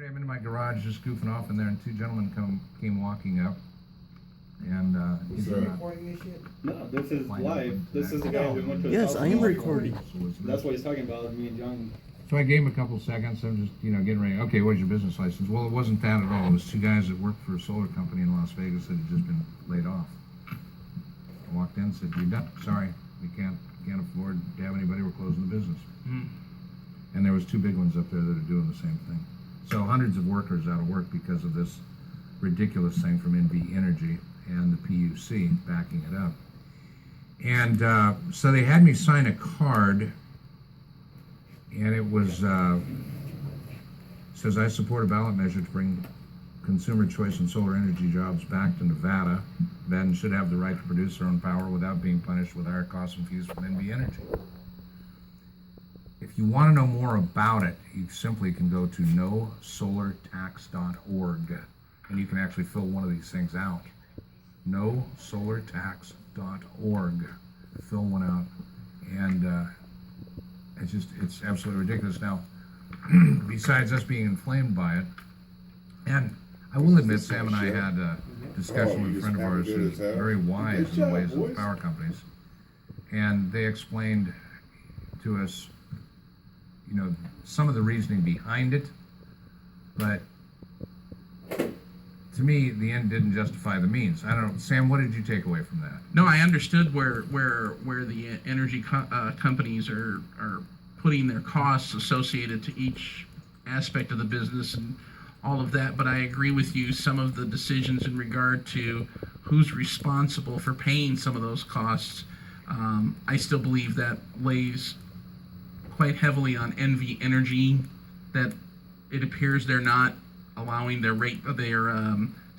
Saturday, I'm in my garage just goofing off in there, and two gentlemen came walking up, and Is he recording this shit? No, this is Find live. out This is the guy who went to his Yes, house. I am recording. That's what he's talking about, me and John. So I gave him a couple seconds. I'm just, getting ready. Okay, what's your business license? Well, it wasn't that at all. It was two guys that worked for a solar company in Las Vegas that had just been laid off. I walked in and said, "You're done. Sorry, we can't afford to have anybody. We're closing the business." And there was two big ones up there that are doing the same thing. So hundreds of workers out of work because of this ridiculous thing from NV Energy and the PUC backing it up. And so they had me sign a card, and it was says, "I support a ballot measure to bring consumer choice and solar energy jobs back to Nevada. Nevadans should have the right to produce their own power without being punished with higher costs and fees from NV Energy." If you want to know more about it, you simply can go to nosolartax.org, and you can actually fill one of these things out. nosolartax.org. Fill one out, and it's absolutely ridiculous. Now, besides us being inflamed by it, and I will admit, Sam and I had a discussion with a friend of ours who's very wise in the ways of power companies, and they explained to us, some of the reasoning behind it, but to me, the end didn't justify the means. I don't know, Sam, what did you take away from that? No, I understood where the energy companies are putting their costs associated to each aspect of the business and all of that, but I agree with you, some of the decisions in regard to who's responsible for paying some of those costs, I still believe that lays quite heavily on NV Energy, that it appears they're not allowing their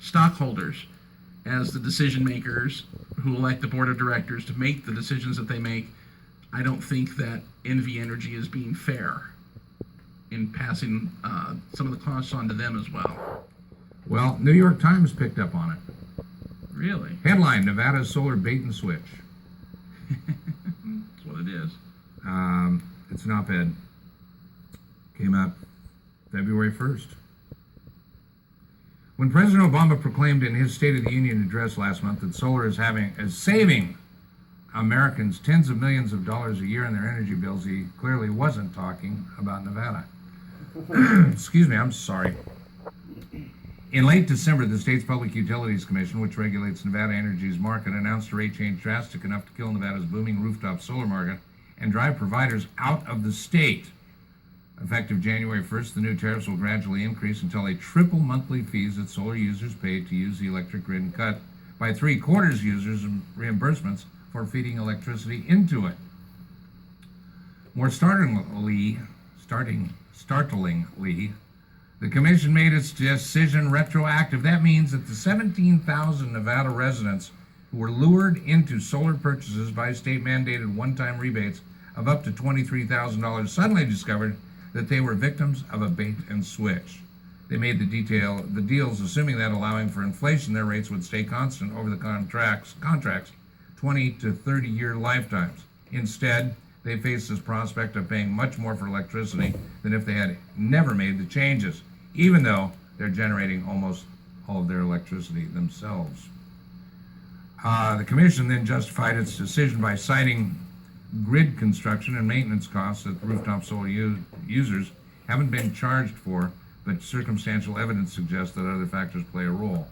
stockholders as the decision makers who elect the board of directors to make the decisions that they make. I don't think that NV Energy is being fair in passing some of the costs on to them as well. Well, New York Times picked up on it. Really? Headline: Nevada's solar bait and switch. That's what it is. It's an op-ed. Came out February 1st. When President Obama proclaimed in his State of the Union address last month that solar is saving Americans tens of millions of dollars a year in their energy bills, he clearly wasn't talking about Nevada. Excuse me, I'm sorry. In late December, the state's Public Utilities Commission, which regulates Nevada Energy's market, announced a rate change drastic enough to kill Nevada's booming rooftop solar market and drive providers out of the state. Effective January 1st, the new tariffs will gradually increase until they triple monthly fees that solar users pay to use the electric grid and cut by 3/4 users reimbursements for feeding electricity into it. More startlingly, the commission made its decision retroactive. That means that the 17,000 Nevada residents who were lured into solar purchases by state-mandated one-time rebates of up to $23,000 suddenly discovered that they were victims of a bait and switch. They made the deals assuming that, allowing for inflation, their rates would stay constant over the contracts 20 to 30-year lifetimes. Instead, they faced this prospect of paying much more for electricity than if they had never made the changes, even though they're generating almost all of their electricity themselves. The commission then justified its decision by citing grid construction and maintenance costs that rooftop solar users haven't been charged for, but circumstantial evidence suggests that other factors play a role.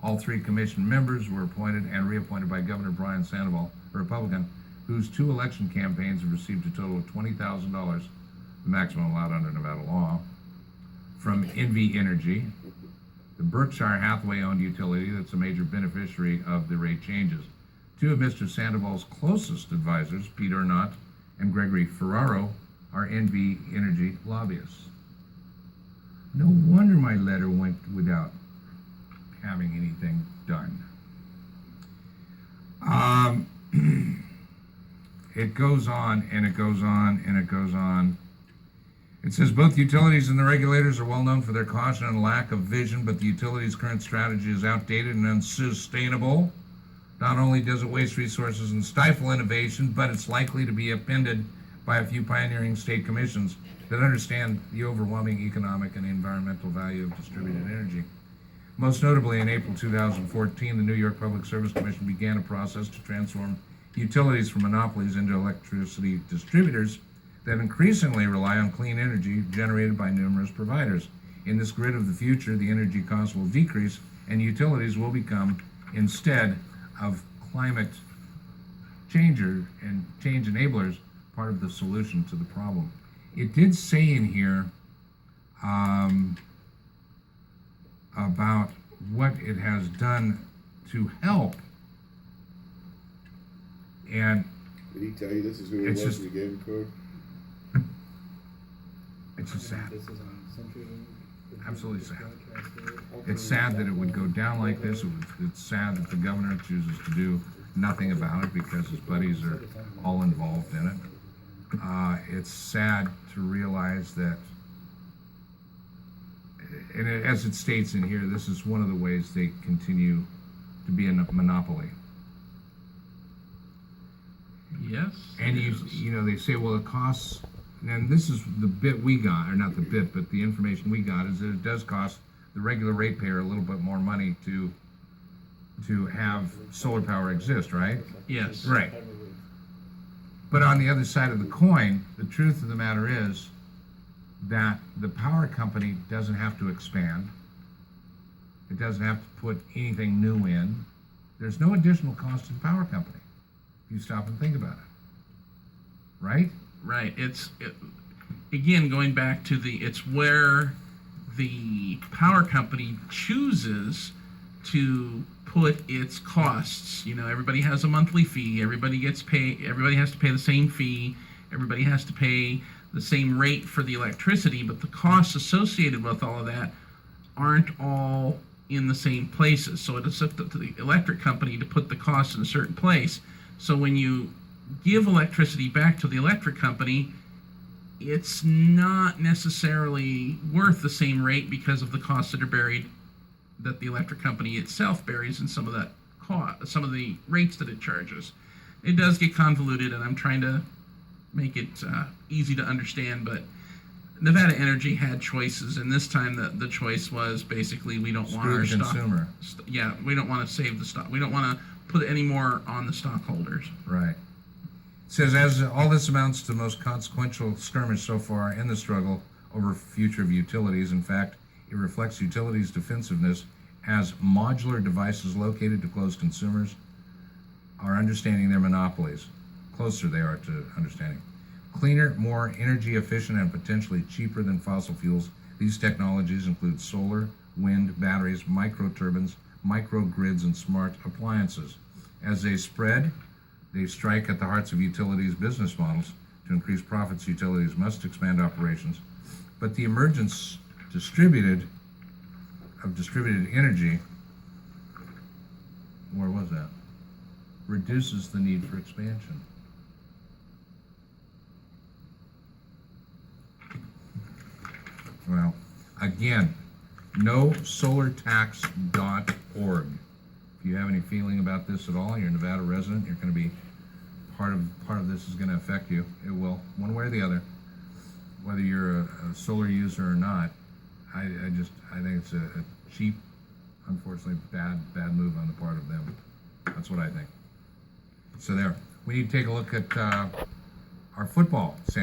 All three commission members were appointed and reappointed by Governor Brian Sandoval, a Republican, whose two election campaigns have received a total of $20,000, the maximum allowed under Nevada law, from NV Energy, the Berkshire Hathaway-owned utility that's a major beneficiary of the rate changes. Two of Mr. Sandoval's closest advisors, Pete Arnott and Gregory Ferraro, are NV Energy lobbyists. No wonder my letter went without having anything done. It goes on and it goes on and it goes on. It says both utilities and the regulators are well known for their caution and lack of vision, but the utility's current strategy is outdated and unsustainable. Not only does it waste resources and stifle innovation, but it's likely to be upended by a few pioneering state commissions that understand the overwhelming economic and environmental value of distributed energy. Most notably, in April 2014, the New York Public Service Commission began a process to transform utilities from monopolies into electricity distributors that increasingly rely on clean energy generated by numerous providers. In this grid of the future, the energy costs will decrease and utilities will become, instead of climate changer and change enablers, part of the solution to the problem. It did say in here about what it has done to help, and Did he tell you this is who it It's was just- when you gave him code? it's just sad. This is on CenturyLink. Absolutely sad. Broadcast It's sad that it would go down like this. It's sad that the governor chooses to do nothing about it because his buddies are all involved in it. It's sad to realize that, and as it states in here, this is one of the ways they continue to be a monopoly. Yes. And it is. you know, they say, well, it costs, and this is the bit we got, or not the bit, but the information we got is that it does cost the regular ratepayer a little bit more money to have solar power exist, right? Yes. Right. But on the other side of the coin, the truth of the matter is that the power company doesn't have to expand. It doesn't have to put anything new in. There's no additional cost to the power company if you stop and think about it. Right? Right. Again, going back to it's where the power company chooses to put its costs. You know, everybody has a monthly fee. Everybody has to pay the same fee. Everybody has to pay the same rate for the electricity, but the costs associated with all of that aren't all in the same places. So it's up to the electric company to put the costs in a certain place. So when you give electricity back to the electric company, it's not necessarily worth the same rate because of the costs that are buried, that the electric company itself buries in some of that cost, some of the rates that it charges. It does get convoluted, and I'm trying to make it easy to understand, but Nevada Energy had choices, and this time the choice was basically we don't want Screw our the stock. consumer. Yeah, we don't want to save the stock. We don't want to put any more on the stockholders. Right. It says, as all this amounts to the most consequential skirmish so far in the struggle over future of utilities. In fact, it reflects utilities' defensiveness as modular devices located to close consumers are understanding their monopolies. Closer they are to understanding. Cleaner, more energy efficient, and potentially cheaper than fossil fuels. These technologies include solar, wind, batteries, microturbines, microgrids, and smart appliances. As they spread, they strike at the hearts of utilities' business models. To increase profits, utilities must expand operations. But the emergence of distributed energy, where was that? Reduces the need for expansion. Well, again, nosolartax.org. If you have any feeling about this at all, you're a Nevada resident, you're going to be part of this is going to affect you. It will, one way or the other, whether you're a solar user or not. I think it's a cheap, unfortunately bad move on the part of them. That's what I think. So there, we need to take a look at our football, Sam.